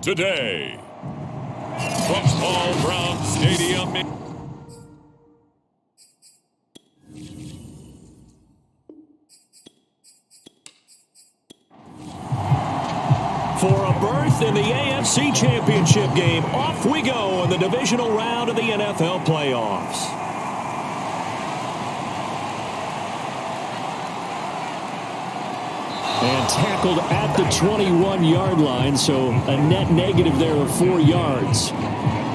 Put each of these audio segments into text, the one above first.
Today, from Paul Brown Stadium in for a berth in the AFC Championship game. Off we go in the divisional round of the NFL playoffs. And tackled at the 21-yard line, so a net negative there of 4 yards.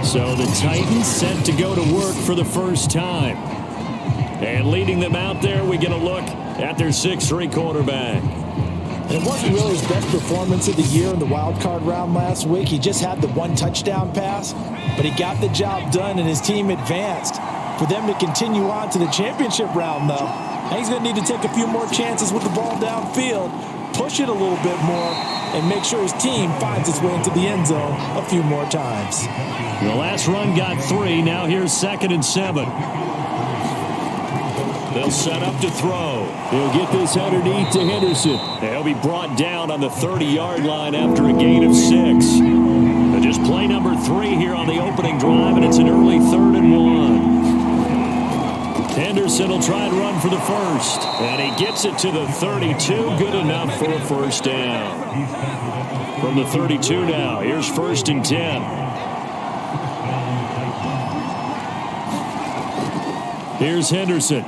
So the Titans set to go to work for the first time. And leading them out there, we get a look at their 6'3" quarterback. And it wasn't really his best performance of the year in the wild card round last week. He just had the 1 touchdown pass, but he got the job done and his team advanced. For them to continue on to the championship round, though, he's going to need to take a few more chances with the ball downfield, push it a little bit more, and make sure his team finds its way into the end zone a few more times. The last run got 3. Now here's 2nd and 7. They'll set up to throw. He'll get this underneath to Henderson. He'll be brought down on the 30-yard line after a gain of 6. But just play number 3 here on the opening drive, and it's an early 3rd and 1. Henderson will try and run for the first. And he gets it to the 32. Good enough for a first down. From the 32 now, here's 1st and 10. Here's Henderson.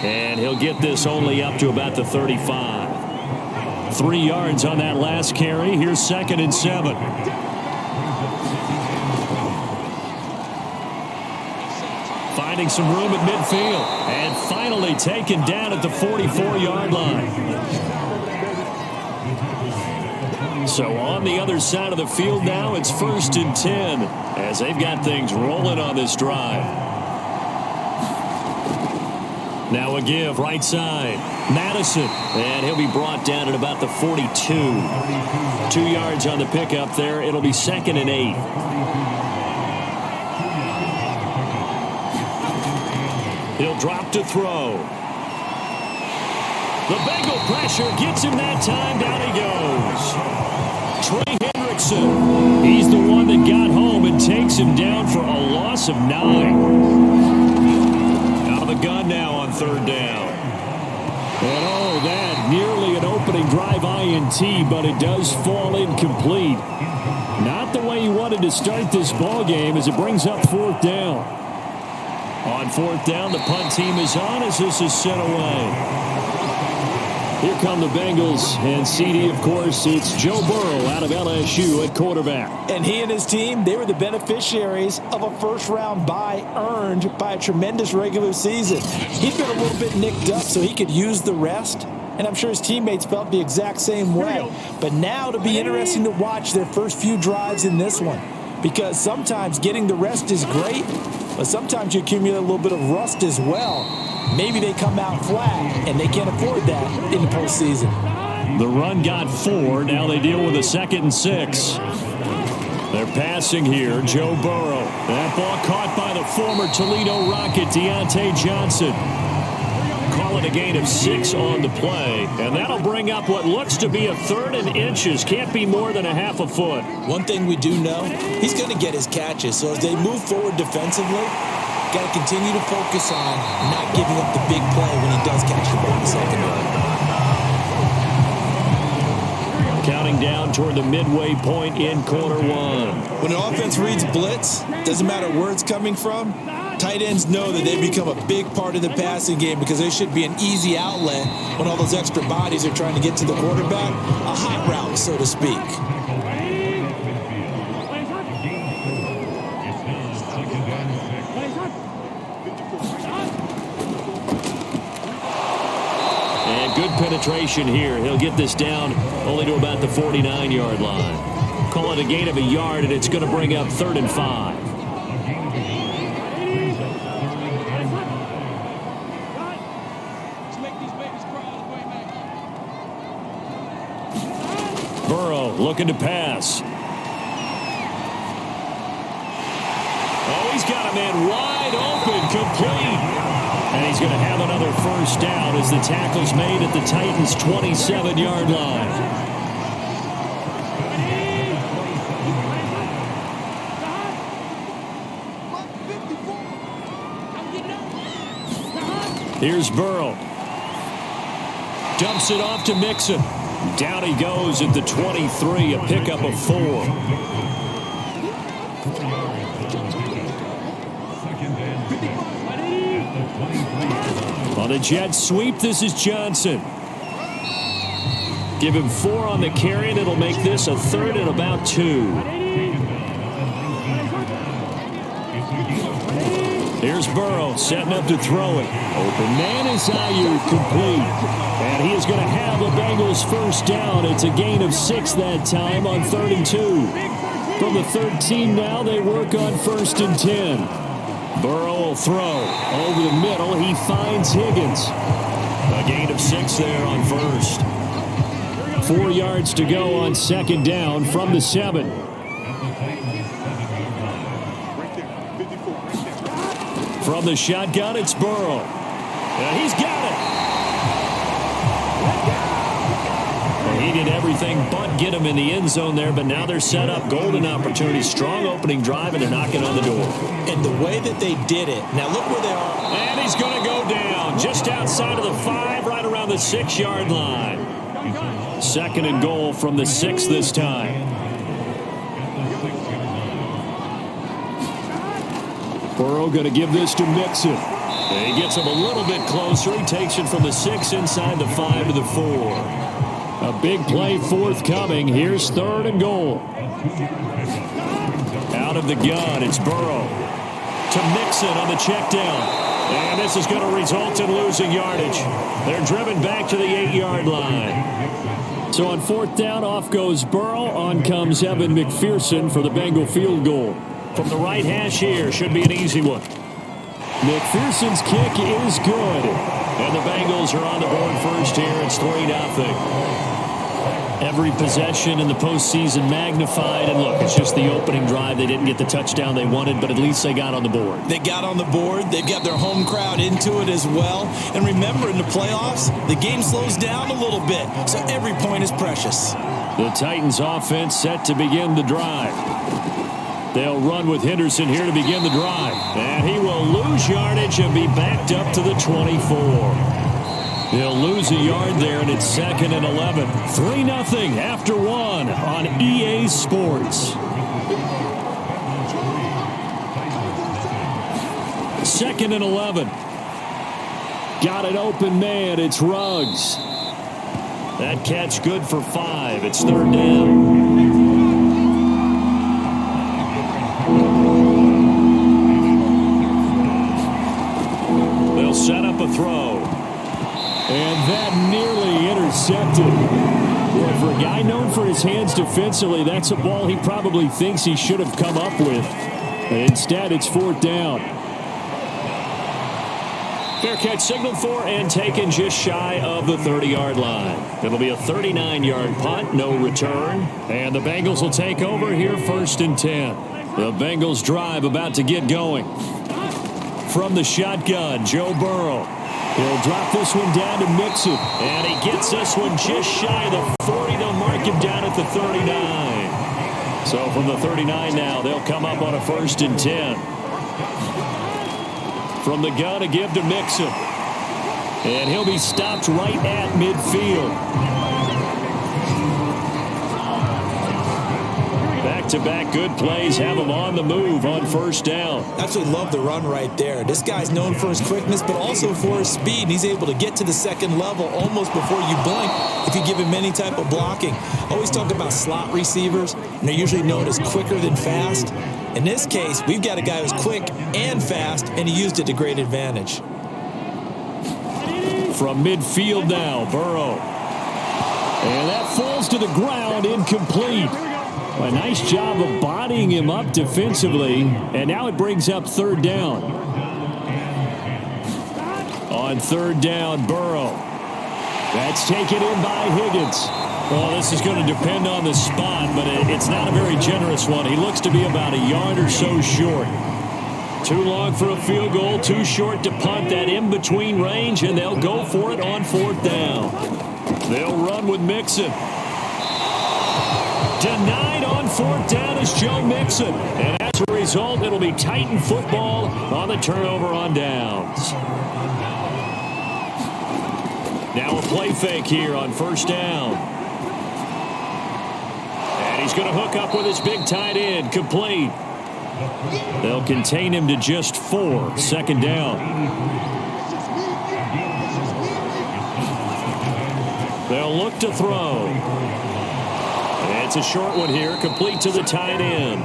And he'll get this only up to about the 35. 3 yards on that last carry. Here's 2nd and 7. Finding some room at midfield. And finally taken down at the 44-yard line. So on the other side of the field now, it's 1st and 10 as they've got things rolling on this drive. Now a give, right side. Madison, and he'll be brought down at about the 42. 2 yards on the pickup there. It'll be 2nd and 8. He'll drop to throw. The Bengal pressure gets him that time. Down he goes. Trey Hendrickson. He's the one that got home and takes him down for a loss of 9. The gun now on 3rd down. And oh, that nearly an opening drive INT, but it does fall incomplete. Not the way he wanted to start this ball game as it brings up 4th down. On 4th down, the punt team is on as this is sent away. Here come the Bengals, and CD, of course, it's Joe Burrow out of LSU at quarterback. And he and his team, they were the beneficiaries of a first-round bye earned by a tremendous regular season. He'd been a little bit nicked up so he could use the rest, and I'm sure his teammates felt the exact same way. But now it'll be interesting to watch their first few drives in this one, because sometimes getting the rest is great, but sometimes you accumulate a little bit of rust as well. Maybe they come out flat, and they can't afford that in the postseason. The run got 4. Now they deal with a 2nd and 6. They're passing here. Joe Burrow. That ball caught by the former Toledo Rocket, Deontay Johnson. Call it a gain of 6 on the play. And that'll bring up what looks to be a 3rd and inches. Can't be more than a half a foot. One thing we do know, he's going to get his catches. So as they move forward defensively, got to continue to focus on not giving up the big play when he does catch the ball in the secondary. Counting down toward the midway point in quarter 1. When an offense reads blitz, doesn't matter where it's coming from, tight ends know that they become a big part of the passing game because there should be an easy outlet when all those extra bodies are trying to get to the quarterback. A hot route, so to speak. Good penetration here. He'll get this down only to about the 49-yard line. Call it a gain of a yard, and it's going to bring up 3rd and 5. Burrow looking to pass. Oh, he's got a man wide open, complete. And he's going to have another first down as the tackle's made at the Titans' 27-yard line. Here's Burrow. Dumps it off to Mixon. Down he goes at the 23, a pickup of 4. On a jet sweep, this is Johnson. Give him 4 on the carry, and it'll make this a 3rd and about 2. Here's Burrow setting up to throw it. Open man is Ayuk, complete. And he is going to have the Bengals first down. It's a gain of 6 that time on 3rd and 2. From the 13 now, they work on 1st and 10. Burrow will throw. Over the middle, he finds Higgins. A gain of 6 there on 1st. 4 yards to go on 2nd down from the 7. From the shotgun, it's Burrow. And he's got it. Well, he did everything but get him in the end zone there, but now they're set up. Golden opportunity, strong opening drive, and they're knocking on the door. And the way that they did it, now look where they are. And he's going to go down just outside of the 5, right around the 6-yard line. 2nd and goal from the 6 this time. Burrow going to give this to Mixon. And he gets him a little bit closer. He takes it from the 6 inside the 5 to the 4. A big play forthcoming. Here's 3rd and goal. Out of the gun, it's Burrow. To Mixon on the check down. And this is going to result in losing yardage. They're driven back to the 8-yard line. So on 4th down, off goes Burrow. On comes Evan McPherson for the Bengal field goal. From the right hash here, should be an easy one. McPherson's kick is good. And the Bengals are on the board first here. It's 3-0. Every possession in the postseason magnified. And look, it's just the opening drive. They didn't get the touchdown they wanted, but at least they got on the board. They got on the board. They've got their home crowd into it as well. And remember, in the playoffs, the game slows down a little bit. So every point is precious. The Titans offense set to begin the drive. They'll run with Henderson here to begin the drive. And he will lose yardage and be backed up to the 24. He'll lose a yard there, and it's 2nd and 11. 3-0 after 1 on EA Sports. 2nd and 11. Got an open man. It's Ruggs. That catch good for 5. It's 3rd down. They'll set up a throw. And that nearly intercepted. Boy, for a guy known for his hands defensively, that's a ball he probably thinks he should have come up with. Instead, it's 4th down. Fair catch signaled for and taken just shy of the 30-yard line. It'll be a 39-yard punt, no return. And the Bengals will take over here 1st and 10. The Bengals drive about to get going. From the shotgun, Joe Burrow. He'll drop this one down to Mixon. And he gets this one just shy of the 40. They'll mark him down at the 39. So from the 39 now, they'll come up on a 1st and 10. From the gun, a give to Mixon. And he'll be stopped right at midfield. Back-to-back good plays have him on the move on 1st down. Absolutely love the run right there. This guy's known for his quickness, but also for his speed. And he's able to get to the 2nd level almost before you blink if you give him any type of blocking. Always talk about slot receivers, and they're usually known as quicker than fast. In this case, we've got a guy who's quick and fast, and he used it to great advantage. From midfield now, Burrow. And that falls to the ground, incomplete. A nice job of bodying him up defensively, and now it brings up 3rd down. On 3rd down, Burrow. That's taken in by Higgins. Well, this is going to depend on the spot, but it's not a very generous one. He looks to be about a yard or so short. Too long for a field goal, too short to punt. That in-between range, and they'll go for it on 4th down. They'll run with Mixon. Denied on 4th down is Joe Mixon. And as a result, it'll be Titan football on the turnover on downs. Now a play fake here on first down. And he's going to hook up with his big tight end. Complete. They'll contain him to just 4. Second down. They'll look to throw. And it's a short one here, complete to the tight end.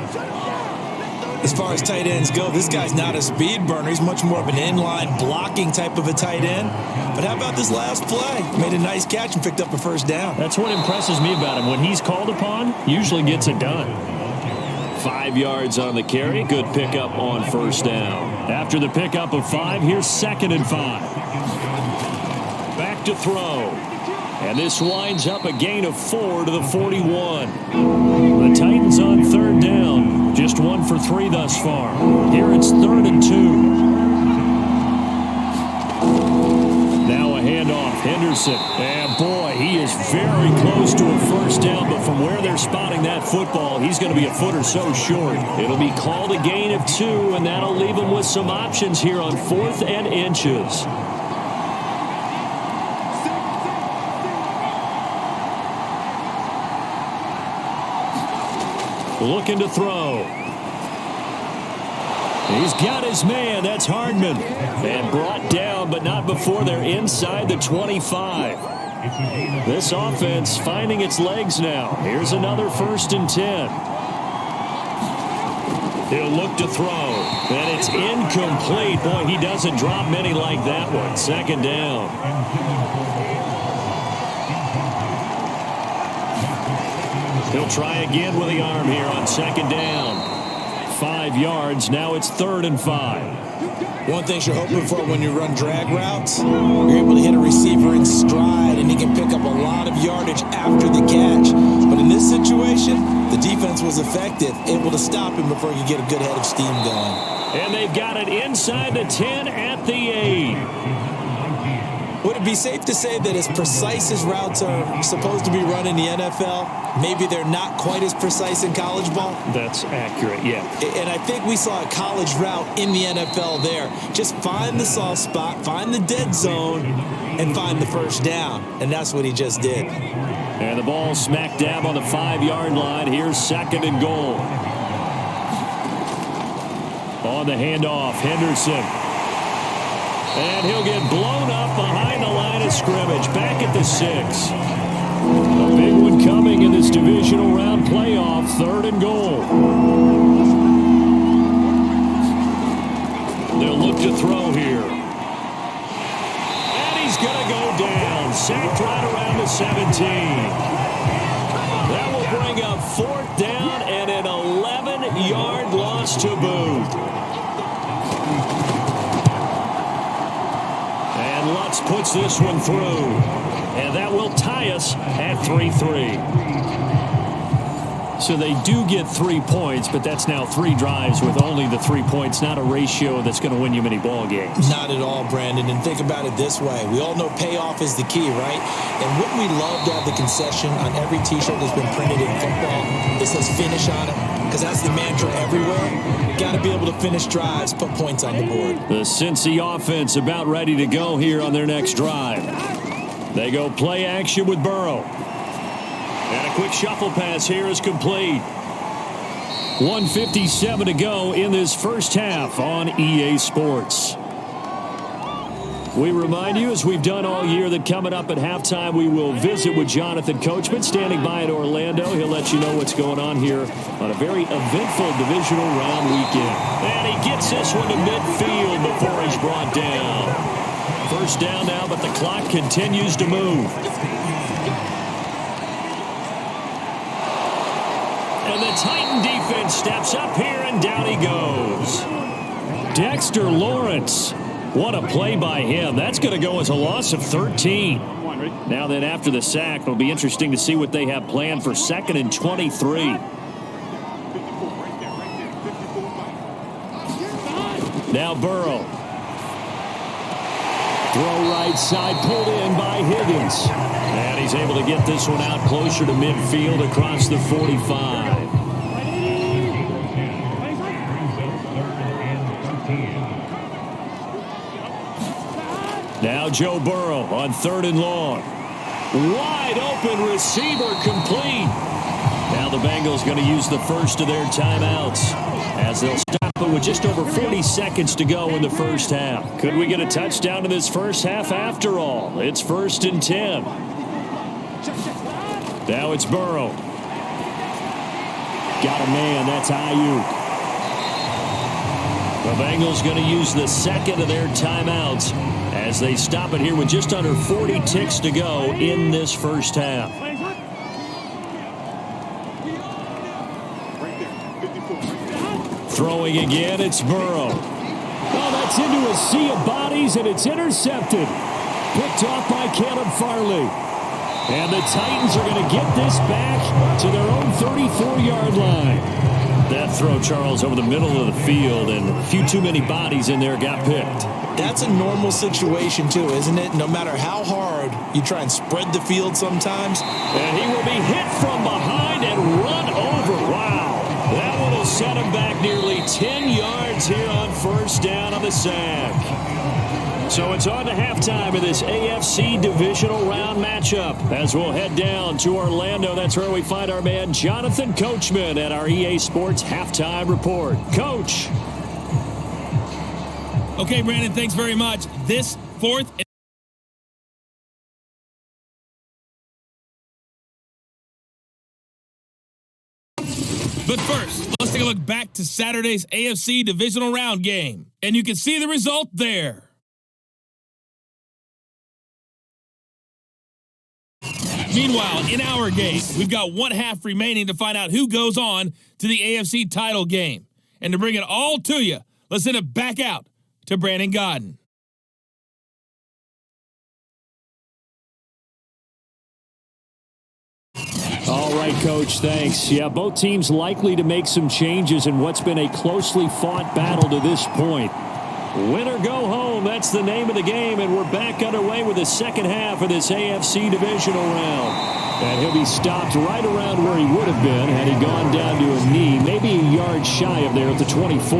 As far as tight ends go, this guy's not a speed burner. He's much more of an inline blocking type of a tight end. But how about this last play? Made a nice catch and picked up a first down. That's what impresses me about him. When he's called upon, usually gets it done. 5 yards on the carry. Good pickup on first down. After the pickup of 5, here's 2nd and 5. Back to throw. And this winds up a gain of 4 to the 41. The Titans on 3rd down. Just 1 for 3 thus far. Here it's 3rd and 2. Now a handoff. Henderson. And boy, he is very close to a first down. But from where they're spotting that football, he's going to be a foot or so short. It'll be called a gain of 2, and that'll leave him with some options here on 4th and inches. Looking to throw. He's got his man. That's Hardman. And brought down, but not before they're inside the 25. This offense finding its legs now. Here's another 1st and 10. He'll look to throw. And it's incomplete. Boy, he doesn't drop many like that one. 2nd down. He'll try again with the arm here on 2nd down. 5 yards. Now it's 3rd and 5. One thing you're hoping for when you run drag routes, you're able to hit a receiver in stride, and he can pick up a lot of yardage after the catch. But in this situation, the defense was effective, able to stop him before he could get a good head of steam going. And they've got it inside the 10 at the 8. Would it be safe to say that as precise as routes are supposed to be run in the NFL, maybe they're not quite as precise in college ball? That's accurate, yeah. And I think we saw a college route in the NFL there. Just find the soft spot, find the dead zone, and find the first down. And that's what he just did. And the ball smack dab on the 5-yard line. Here's 2nd and goal. On the handoff, Henderson. And he'll get blown up behind the line of scrimmage. Back at the 6. A big one coming in this divisional round playoff. 3rd and goal. They'll look to throw here. And he's going to go down. Sacked right around the 17. That will bring up 4th down and an 11-yard loss to boot. Lutz puts this one through, and that will tie us at 3-3. So they do get 3 points, but that's now 3 drives with only the 3 points, not a ratio that's going to win you many ball games. Not at all, Brandon, and think about it this way. We all know payoff is the key, right? And wouldn't we love to have the concession on every T-shirt that's been printed in football that says finish on it? Because that's the mantra everywhere. Got to be able to finish drives, put points on the board. The Cincy offense about ready to go here on their next drive. They go play action with Burrow. And a quick shuffle pass here is complete. 1:57 to go in this first half on EA Sports. We remind you, as we've done all year, that coming up at halftime, we will visit with Jonathan Coachman standing by in Orlando. He'll let you know what's going on here on a very eventful divisional round weekend. And he gets this one to midfield before he's brought down. First down now, but the clock continues to move. And the Titan defense steps up here, and down he goes. Dexter Lawrence. What a play by him. That's going to go as a loss of 13. Now then, after the sack, it'll be interesting to see what they have planned for 2nd and 23. Now Burrow. Throw right side, pulled in by Higgins. And he's able to get this one out closer to midfield across the 45. Now Joe Burrow on 3rd and long. Wide open receiver complete. Now the Bengals going to use the first of their timeouts as they'll stop it with just over 40 seconds to go in the first half. Could we get a touchdown in this first half after all? It's 1st and 10. Now it's Burrow. Got a man. That's Ayuk. The Bengals going to use the second of their timeouts as they stop it here with just under 40 ticks to go in this first half. Throwing again, it's Burrow. Oh, that's into a sea of bodies, and it's intercepted. Picked off by Caleb Farley. And the Titans are going to get this back to their own 34-yard line. That throw, Charles, over the middle of the field, and a few too many bodies in there got picked. That's a normal situation, too, isn't it? No matter how hard you try and spread the field sometimes. And he will be hit from behind and run over. Wow. That one will set him back nearly 10 yards here on 1st down on the sack. So it's on to halftime of this AFC divisional round matchup as we'll head down to Orlando. That's where we find our man Jonathan Coachman at our EA Sports Halftime Report. Coach. Okay, Brandon, thanks very much. This 4th But first, let's take a look back to Saturday's AFC divisional round game. And you can see the result there. Meanwhile, in our game, we've got 1 half remaining to find out who goes on to the AFC title game. And to bring it all to you, let's send it back out to Brandon Godden. All right, Coach, thanks. Yeah, both teams likely to make some changes in what's been a closely fought battle to this point. Win or go home, that's the name of the game, and we're back underway with the second half of this AFC divisional round. And he'll be stopped right around where he would have been had he gone down to a knee, maybe a yard shy of there at the 24.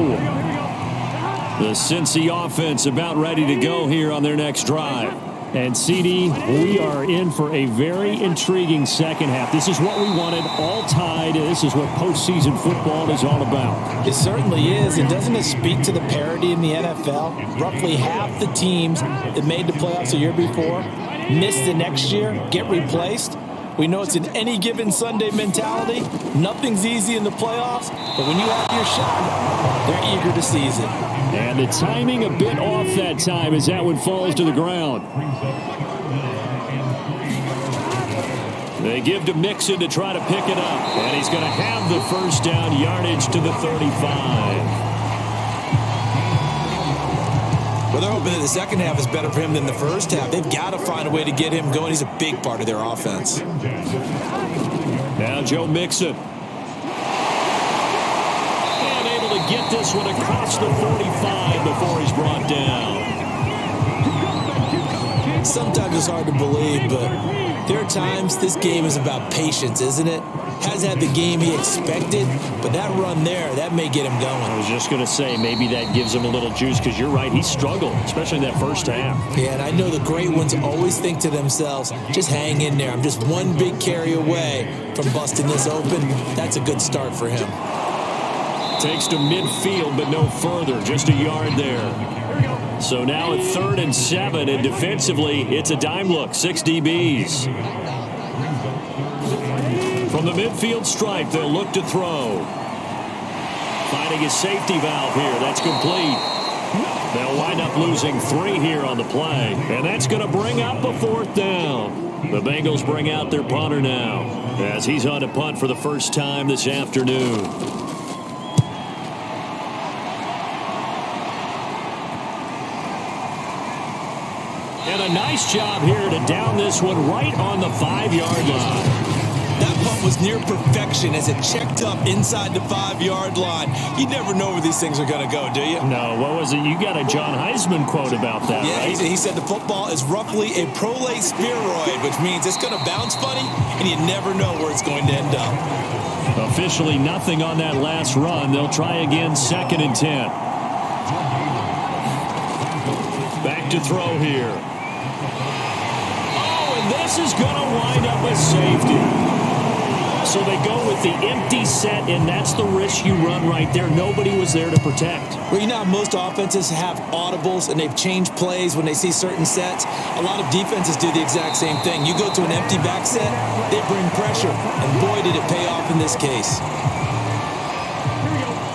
The Cincy offense about ready to go here on their next drive. And, CD, we are in for a very intriguing second half. This is what we wanted, all tied. This is what postseason football is all about. It certainly is. And doesn't it speak to the parity in the NFL? Roughly half the teams that made the playoffs the year before miss the next year, get replaced. We know it's an any given Sunday mentality. Nothing's easy in the playoffs, but when you have your shot, they're eager to seize it. And the timing a bit off that time as that one falls to the ground. They give to Mixon to try to pick it up, and he's going to have the first down yardage to the 35. Well, they're hoping that the second half is better for him than the first half. They've got to find a way to get him going. He's a big part of their offense. Now Joe Mixon. And able to get this one across the 45 before he's brought down. Sometimes it's hard to believe, but there are times this game is about patience, isn't it? Hasn't had the game he expected, but that run there, that may get him going. I was just going to say, maybe that gives him a little juice, because you're right, he struggled, especially in that first half. Yeah, and I know the great ones always think to themselves, just hang in there. I'm just one big carry away from busting this open. That's a good start for him. Takes to midfield, but no further, just a yard there. So now at 3rd and 7, and defensively, it's a dime look, 6 DBs. From the midfield stripe, they'll look to throw. Finding a safety valve here. That's complete. They'll wind up losing 3 here on the play. And that's going to bring up a 4th down. The Bengals bring out their punter now as he's on to punt for the first time this afternoon. And a nice job here to down this one right on the 5-yard line. That punt was near perfection as it checked up inside the 5-yard line. You never know where these things are going to go, do you? No, what was it? You got a John Heisman quote about that, yeah, right? He said the football is roughly a prolate spheroid, which means it's going to bounce funny, and you never know where it's going to end up. Officially nothing on that last run. They'll try again, 2nd and 10. Back to throw here. Oh, and this is going to wind up with safety. So they go with the empty set, and that's the risk you run right there. Nobody was there to protect. Well, you know how most offenses have audibles and they've changed plays when they see certain sets? A lot of defenses do the exact same thing. You go to an empty back set, they bring pressure, and boy, did it pay off in this case.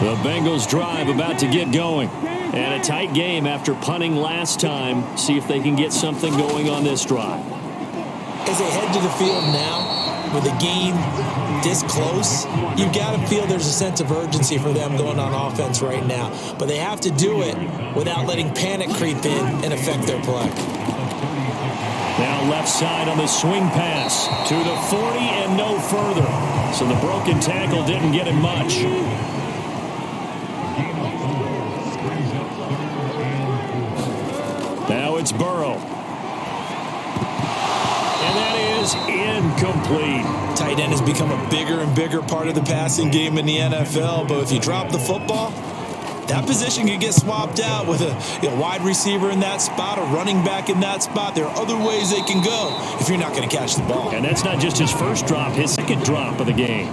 The Bengals drive about to get going. And a tight game after punting last time. See if they can get something going on this drive. As they head to the field now, with a game this close, you've got to feel there's a sense of urgency for them going on offense right now. But they have to do it without letting panic creep in and affect their play. Now left side on the swing pass to the 40 and no further. So the broken tackle didn't get him much. Now it's Burrow. And that is incomplete. Tight end has become a bigger and bigger part of the passing game in the NFL, but if you drop the football, that position can get swapped out with a wide receiver in that spot, a running back in that spot. There are other ways they can go if you're not going to catch the ball. And that's not just his first drop, his second drop of the game.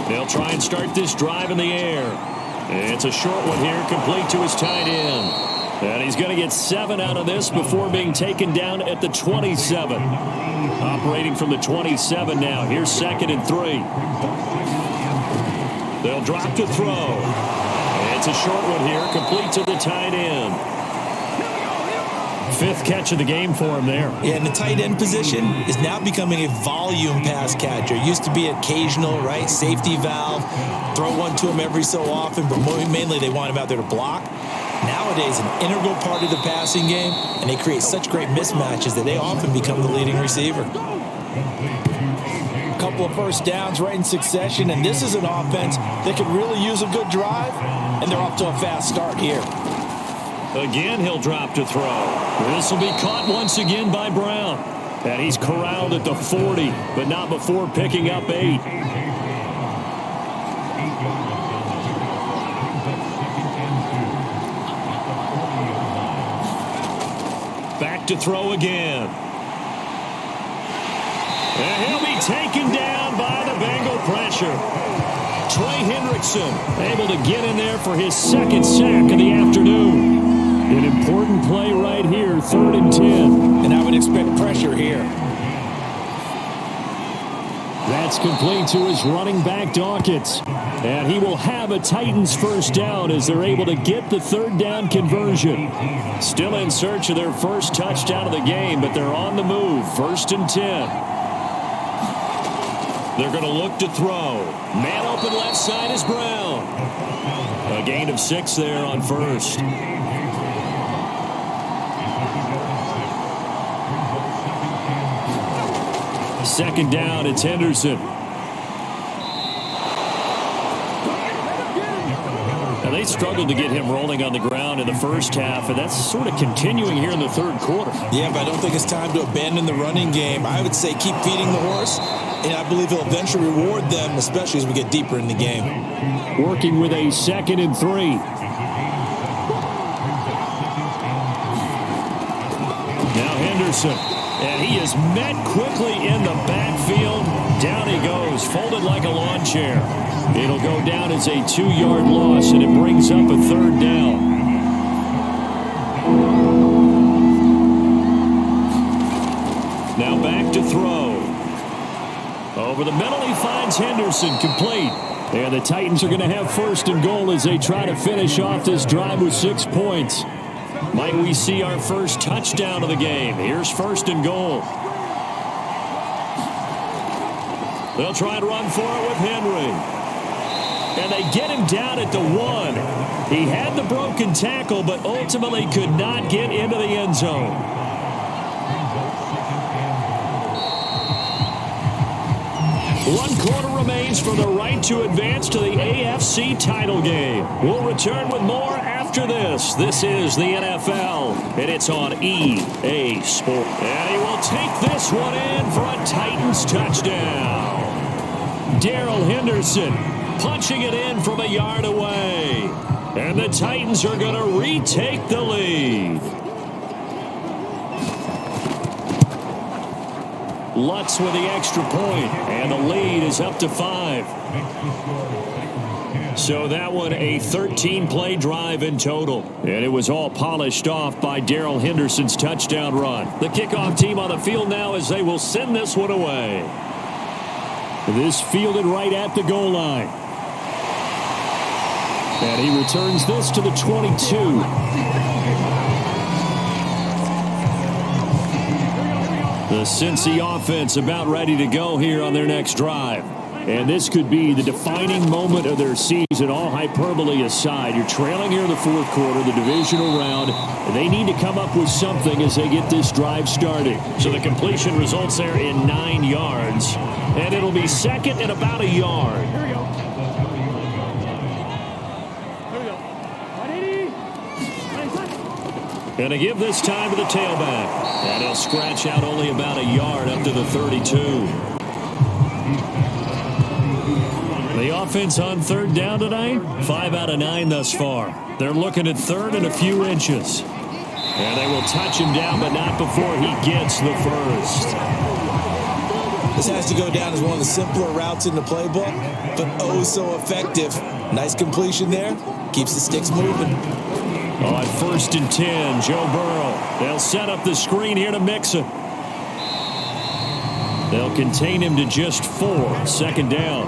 They'll try and start this drive in the air. It's a short one here, complete to his tight end. And he's going to get 7 out of this before being taken down at the 27. Operating from the 27 now. Here's 2nd and 3. They'll drop to throw. It's a short one here, complete to the tight end. 5th catch of the game for him there. Yeah, and the tight end position is now becoming a volume pass catcher. Used to be occasional, right? Safety valve. Throw one to him every so often, but mainly they want him out there to block. Nowadays, an integral part of the passing game, and they create such great mismatches that they often become the leading receiver. A couple of first downs right in succession, and this is an offense that could really use a good drive, and they're off to a fast start here. Again, he'll drop to throw. This will be caught once again by Brown. And he's corralled at the 40, but not before picking up 8. Back to throw again. And he'll be taken down by the Bengal pressure. Trey Hendrickson able to get in there for his 2nd sack of the afternoon. An important play right here, 3rd and 10. And I would expect pressure here. That's complete to his running back, Dawkins. And he will have a Titans first down as they're able to get the 3rd down conversion. Still in search of their first touchdown of the game, but they're on the move. 1st and 10. They're going to look to throw. Man open left side is Brown. A gain of 6 there on 1st. Second down, it's Henderson. Now they struggled to get him rolling on the ground in the first half, and that's sort of continuing here in the 3rd quarter. Yeah, but I don't think it's time to abandon the running game. I would say keep feeding the horse, and I believe he'll eventually reward them, especially as we get deeper in the game. Working with a 2nd and 3. Now Henderson. And he is met quickly in the backfield. Down he goes, folded like a lawn chair. It'll go down as a 2-yard loss, and it brings up a 3rd down. Now back to throw. Over the middle, he finds Henderson, complete. And the Titans are going to have 1st and goal as they try to finish off this drive with 6 points. Might we see our first touchdown of the game? Here's 1st and goal. They'll try and run for it with Henry. And they get him down at the 1. He had the broken tackle, but ultimately could not get into the end zone. One quarter remains for the right to advance to the AFC title game. We'll return with more after this. This is the NFL, and it's on EA Sports. And he will take this one in for a Titans touchdown. Darrell Henderson punching it in from a yard away. And the Titans are going to retake the lead. Lutz with the extra point, and the lead is up to 5. So that one a 13-play drive in total. And it was all polished off by Darrell Henderson's touchdown run. The kickoff team on the field now as they will send this one away. This fielded right at the goal line. And he returns this to the 22. The Cincy offense about ready to go here on their next drive. And this could be the defining moment of their season, all hyperbole aside. You're trailing here in the fourth quarter, the divisional round. They need to come up with something as they get this drive started. So the completion results there in 9 yards. And it'll be second and about a yard. Here we go. Going to give this time to the tailback. And he'll scratch out only about a yard up to the 32. The offense on third down tonight, 5 out of 9 thus far. They're looking at third and a few inches. And they will touch him down, but not before he gets the first. This has to go down as one of the simpler routes in the playbook, but oh so effective. Nice completion there. Keeps the sticks moving. On 1st and 10, Joe Burrow. They'll set up the screen here to Mixon. They'll contain him to just 4, second down.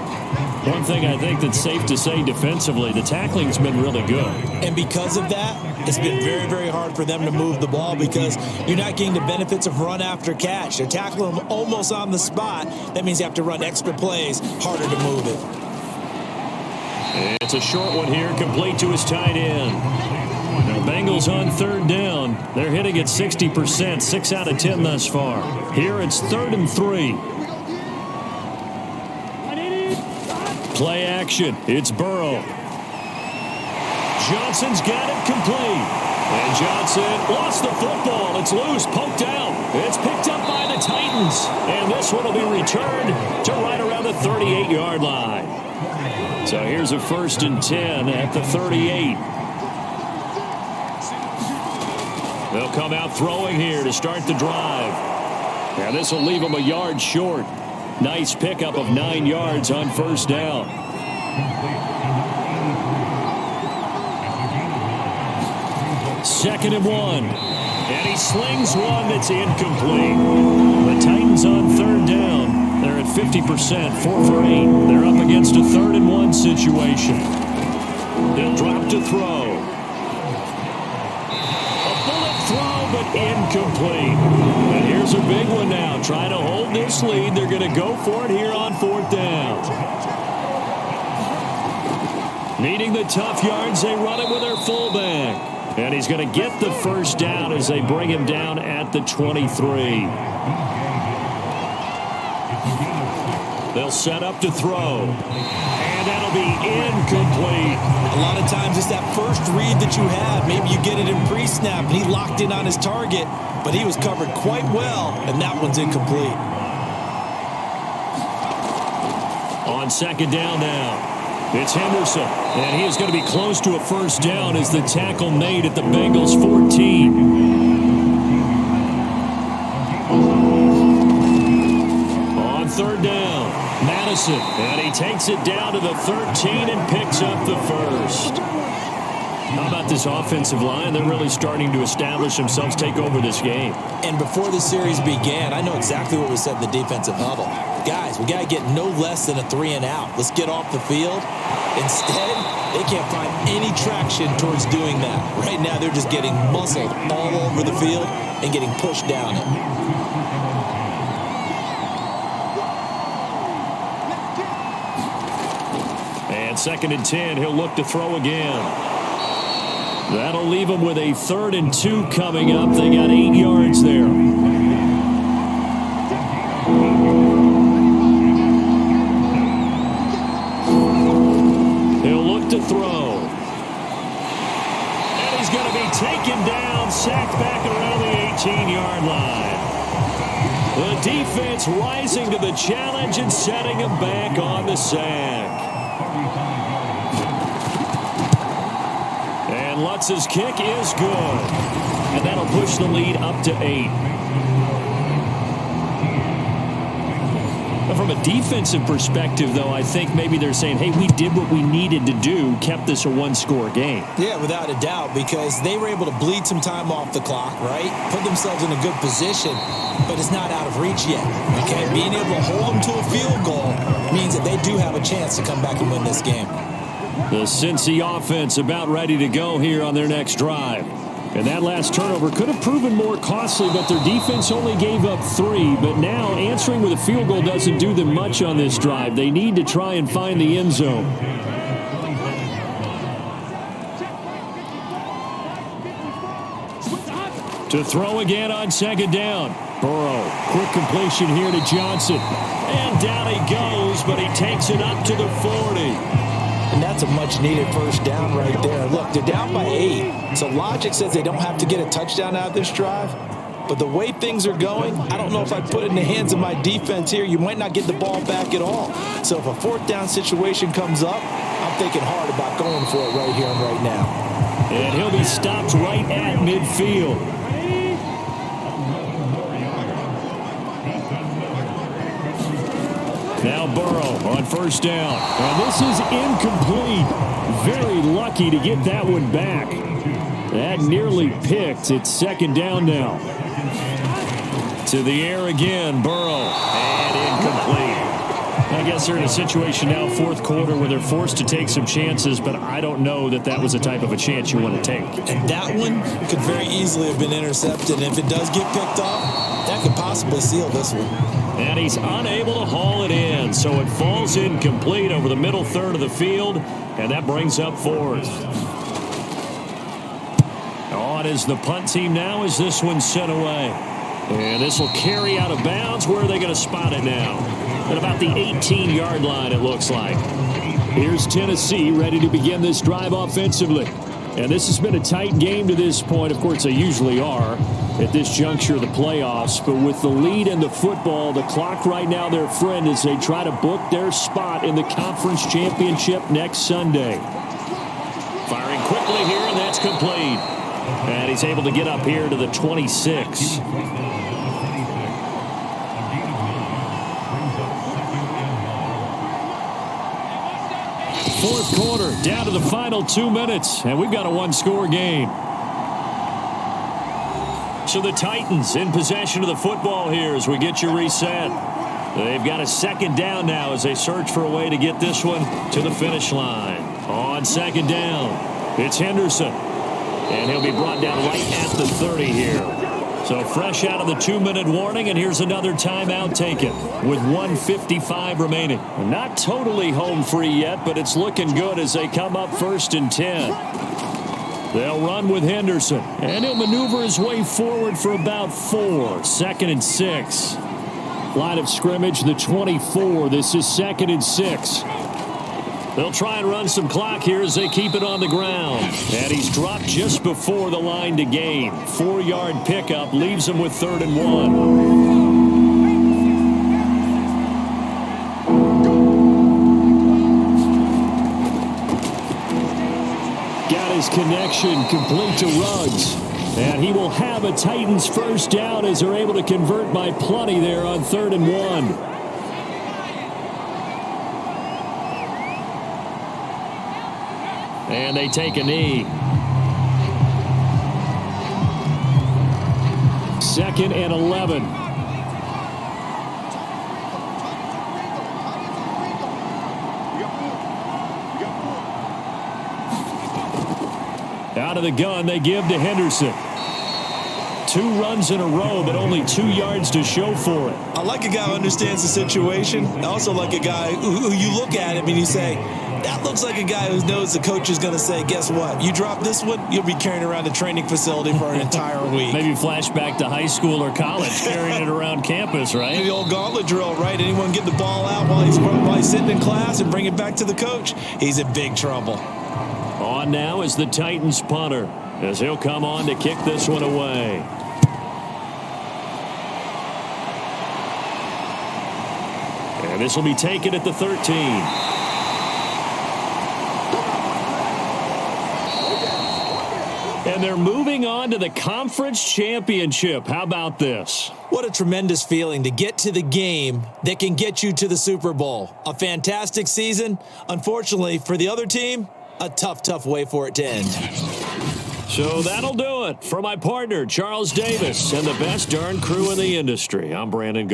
One thing I think that's safe to say defensively, the tackling's been really good. And because of that, it's been very, very hard for them to move the ball because you're not getting the benefits of run after catch. They're tackling them almost on the spot. That means you have to run extra plays, harder to move it. It's a short one here, complete to his tight end. Now, Bengals on third down. They're hitting at 60%, 6 out of 10 thus far. Here it's 3rd and 3. Play action. It's Burrow. Johnson's got it complete. And Johnson lost the football. It's loose, poked out. It's picked up by the Titans. And this one will be returned to right around the 38-yard line. So here's a 1st and 10 at the 38. They'll come out throwing here to start the drive. And this will leave them a yard short. Nice pickup of 9 yards on 1st down. Second and 1. And he slings one that's incomplete. The Titans on 3rd down. They're at 50%, 4 for 8. They're up against a 3rd and 1 situation. They'll drop to throw. But incomplete. And here's a big one now. Trying to hold this lead. They're going to go for it here on 4th down. Needing the tough yards, they run it with their fullback. And he's going to get the 1st down as they bring him down at the 23. They'll set up to throw. And that'll be incomplete. A lot of times it's that first read that you have. Maybe you get it in pre-snap, and he locked in on his target, but he was covered quite well, and that one's incomplete. On 2nd down now, it's Henderson, and he is going to be close to a 1st down as the tackle made at the Bengals 14. On 3rd down, Madison, and he takes it down to the 13 and picks up the 1st. How about this offensive line? They're really starting to establish themselves, take over this game. And before the series began, I know exactly what was said in the defensive huddle. Guys, we got to get no less than a 3 and out. Let's get off the field. Instead, they can't find any traction towards doing that. Right now, they're just getting muscled all over the field and getting pushed down it. And 2nd and 10, he'll look to throw again. That'll leave him with a 3rd and 2 coming up. They got 8 yards there. He'll look to throw. And he's going to be taken down, sacked back around the 18-yard line. The defense rising to the challenge and setting him back on the sack. And Lutz's kick is good. And that'll push the lead up to 8. From a defensive perspective, though, I think maybe they're saying, hey, we did what we needed to do, kept this a one-score game. Yeah, without a doubt, because they were able to bleed some time off the clock, right? Put themselves in a good position, but it's not out of reach yet. Okay, being able to hold them to a field goal means that they do have a chance to come back and win this game. The Cincy offense about ready to go here on their next drive. And that last turnover could have proven more costly, but their defense only gave up 3. But now answering with a field goal doesn't do them much on this drive. They need to try and find the end zone. To throw again on second down. Burrow, quick completion here to Johnson. And down he goes, but he takes it up to the 40. And that's a much-needed first down right there. Look, they're down by 8, so logic says they don't have to get a touchdown out of this drive. But the way things are going, I don't know if I'd put it in the hands of my defense here. You might not get the ball back at all. So if a fourth down situation comes up, I'm thinking hard about going for it right here and right now. And he'll be stopped right at midfield. Now Burrow on first down. And this is incomplete. Very lucky to get that one back. That nearly picked. It's second down now. To the air again, Burrow. And incomplete. I guess they're in a situation now, fourth quarter, where they're forced to take some chances, but I don't know that that was the type of a chance you want to take. And that one could very easily have been intercepted. And if it does get picked off, that could possibly seal this one. And he's unable to haul it in, so it falls incomplete over the middle third of the field, and that brings up fourth. On is the punt team now as this one's sent away. And this will carry out of bounds. Where are they going to spot it now? At about the 18-yard line, it looks like. Here's Tennessee ready to begin this drive offensively. And this has been a tight game to this point. Of course, they usually are at this juncture of the playoffs. But with the lead in the football, the clock right now their friend as they try to book their spot in the conference championship next Sunday. Firing quickly here, and that's complete. And he's able to get up here to the 26. Fourth quarter, down to the final 2 minutes, and we've got a one-score game. So the Titans in possession of the football here as we get you reset. They've got a second down now as they search for a way to get this one to the finish line. On second down, it's Henderson. And he'll be brought down right at the 30 here. So fresh out of the 2-minute warning, and here's another timeout taken with 1:55 remaining. Not totally home free yet, but it's looking good as they come up 1st and 10. They'll run with Henderson, and he'll maneuver his way forward for about 4. 2nd and 6. Line of scrimmage, the 24. This is 2nd and 6. They'll try and run some clock here as they keep it on the ground. And he's dropped just before the line to gain. 4-yard pickup leaves him with 3rd and 1. Got his connection complete to Ruggs. And he will have a Titans first down as they're able to convert by plenty there on 3rd and 1. And they take a knee. 2nd and 11. Out of the gun, they give to Henderson. 2 runs in a row, but only 2 yards to show for it. I like a guy who understands the situation. I also like a guy who you look at him and you say, that looks like a guy who knows the coach is going to say, guess what? You drop this one, you'll be carrying around the training facility for an entire week. Maybe flashback to high school or college, carrying it around campus, right? The old gauntlet drill, right? Anyone get the ball out while he's sitting in class and bring it back to the coach, he's in big trouble. On now is the Titans punter, as he'll come on to kick this one away. And this will be taken at the 13. And they're moving on to the conference championship. How about this? What a tremendous feeling to get to the game that can get you to the Super Bowl. A fantastic season. Unfortunately, for the other team, a tough way for it to end. So that'll do it. For my partner, Charles Davis, and the best darn crew in the industry, I'm Brandon.